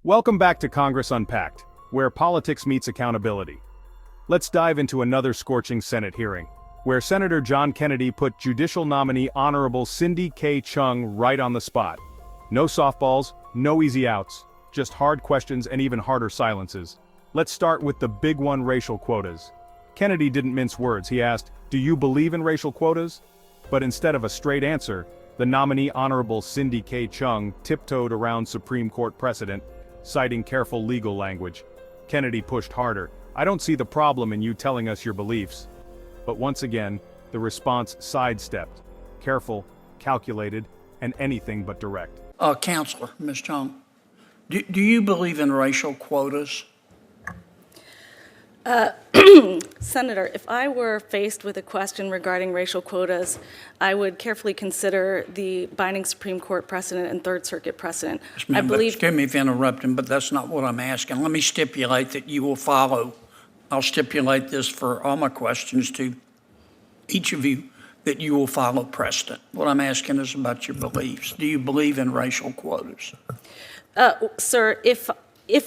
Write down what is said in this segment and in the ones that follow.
Welcome back to Congress Unpacked, where politics meets accountability. Let's dive into another scorching Senate hearing, where Senator John Kennedy put Judicial Nominee Honorable Cindy K. Chung right on the spot. No softballs, no easy outs, just hard questions and even harder silences. Let's start with the big one: racial quotas. Kennedy didn't mince words. He asked, "Do you believe in racial quotas?" But instead of a straight answer, the nominee Honorable Cindy K. Chung tiptoed around Supreme Court precedent, citing careful legal language. Kennedy pushed harder. "I don't see the problem in you telling us your beliefs." But once again, the response sidestepped. Careful, calculated, and anything but direct. Counselor, Ms. Chung, do you believe in racial quotas? Senator, if I were faced with a question regarding racial quotas, I would carefully consider the binding Supreme Court precedent and Third Circuit precedent. I believe. Excuse me if interrupting, but that's not what I'm asking. Let me stipulate that you will follow. I'll stipulate this for all my questions to each of you, that you will follow precedent. What I'm asking is about your beliefs. Do you believe in racial quotas? Sir, if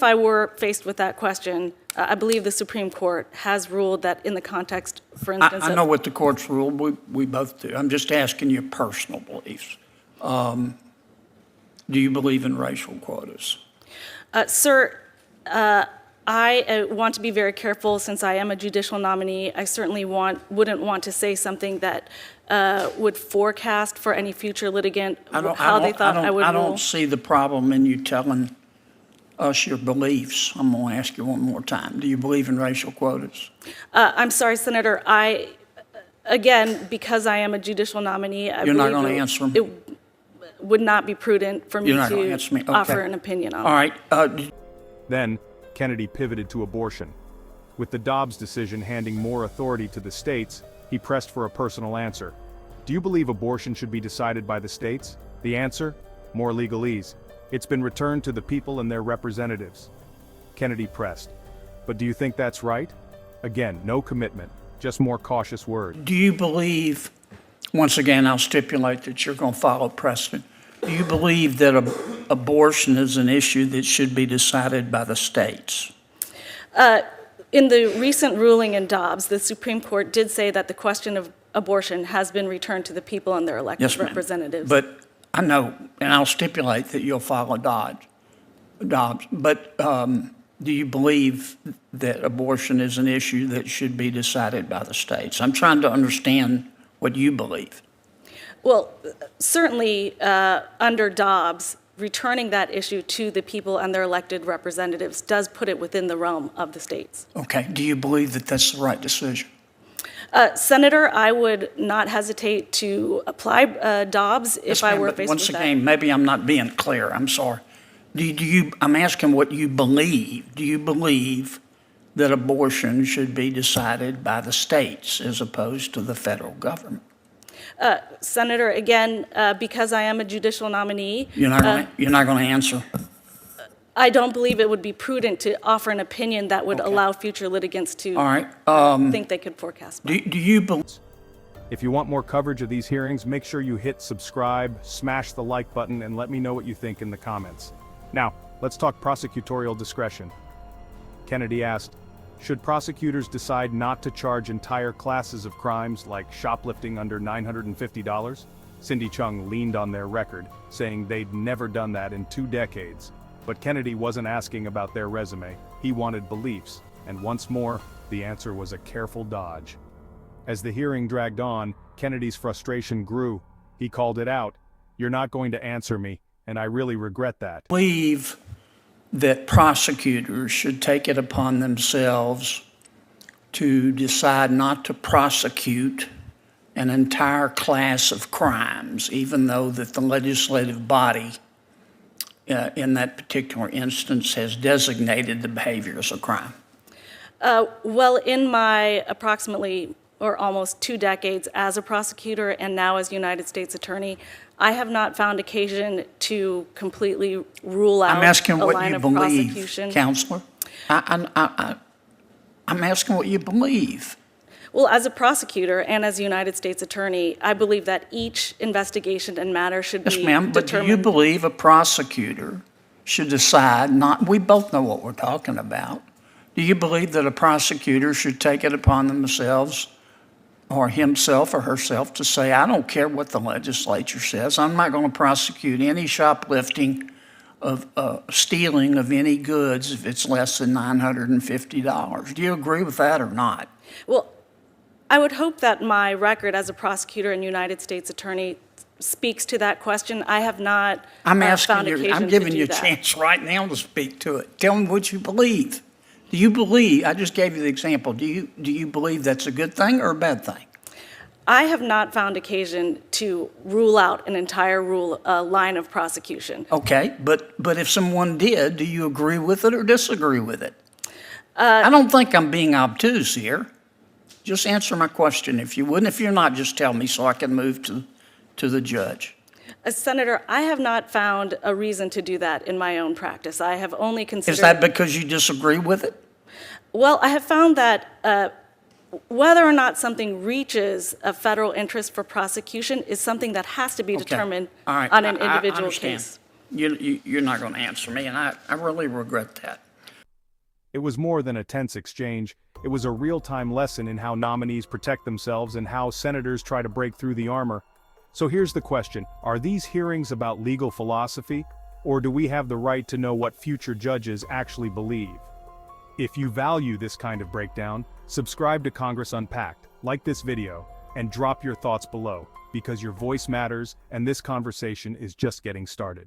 I were faced with that question, I believe the Supreme Court has ruled that in the context, for instance, I know what the court's ruled. We both do. I'm just asking your personal beliefs. Do you believe in racial quotas? Sir, I want to be very careful since I am a judicial nominee. I certainly wouldn't want to say something that would forecast for any future litigant how they thought I would rule. I don't see the problem in you telling us your beliefs. I'm going to ask you one more time. Do you believe in racial quotas? I'm sorry, Senator. Again, because I am a judicial nominee, You're not going to answer them? It would not be prudent for me to offer an opinion on it. All right. Then, Kennedy pivoted to abortion. With the Dobbs decision handing more authority to the states, he pressed for a personal answer. Do you believe abortion should be decided by the states? The answer? More legalese. It's been returned to the people and their representatives. Kennedy pressed. But do you think that's right? Again, no commitment, just more cautious words. Do you believe, once again, I'll stipulate that you're going to follow precedent. Do you believe that abortion is an issue that should be decided by the states? In the recent ruling in Dobbs, the Supreme Court did say that the question of abortion has been returned to the people and their elected representatives. But I know, and I'll stipulate that you'll follow Dobbs. But do you believe that abortion is an issue that should be decided by the states? I'm trying to understand what you believe. Well, certainly under Dobbs, returning that issue to the people and their elected representatives does put it within the realm of the states. Okay. Do you believe that that's the right decision? Senator, I would not hesitate to apply Dobbs if I were faced with that. Once again, maybe I'm not being clear. I'm sorry. I'm asking what you believe. Do you believe that abortion should be decided by the states as opposed to the federal government? Senator, again, because I am a judicial nominee, you're not going to answer. I don't believe it would be prudent to offer an opinion that would allow future litigants to think they could forecast. Do you believe? If you want more coverage of these hearings, make sure you hit subscribe, smash the like button, and let me know what you think in the comments. Now, let's talk prosecutorial discretion. Kennedy asked, should prosecutors decide not to charge entire classes of crimes like shoplifting under $950? Cindy Chung leaned on their record, saying they'd never done that in 2 decades. But Kennedy wasn't asking about their resume. He wanted beliefs, and once more, the answer was a careful dodge. As the hearing dragged on, Kennedy's frustration grew. He called it out. "You're not going to answer me, and I really regret that." Believe that prosecutors should take it upon themselves to decide not to prosecute an entire class of crimes, even though that the legislative body in that particular instance has designated the behavior as a crime? Well, in my approximately or almost 2 decades as a prosecutor and now as United States Attorney, I have not found occasion to completely rule out I'm asking a what line you of believe, prosecution. Counselor. I'm asking what you believe. Well, as a prosecutor and as a United States Attorney, I believe that each investigation and matter should be Yes, ma'am, but do you believe a prosecutor should decide not, we both know what we're talking about. Do you believe that a prosecutor should take it upon themselves or himself or herself to say, I don't care what the legislature says, I'm not going to prosecute any shoplifting of stealing of any goods if it's less than $950? Do you agree with that or not? Well, I would hope that my record as a prosecutor and United States attorney speaks to that question. I have not I'm asking found you, occasion I'm giving to do you a that. chance right now to speak to it. Tell me what you believe. Do you believe, I just gave you the example, do you believe that's a good thing or a bad thing? I have not found occasion to rule out an entire line of prosecution. Okay, but if someone did, do you agree with it or disagree with it? I don't think I'm being obtuse here. Just answer my question if you would, and if you're not, just tell me so I can move to the judge. Senator, I have not found a reason to do that in my own practice. I have only considered... Is that because you disagree with it? Well, I have found that whether or not something reaches a federal interest for prosecution is something that has to be determined All right. on an I individual understand. case. You're not going to answer me, and I really regret that. It was more than a tense exchange. It was a real-time lesson in how nominees protect themselves and how senators try to break through the armor. So here's the question. Are these hearings about legal philosophy, or do we have the right to know what future judges actually believe? If you value this kind of breakdown, subscribe to Congress Unpacked, like this video, and drop your thoughts below, because your voice matters and this conversation is just getting started.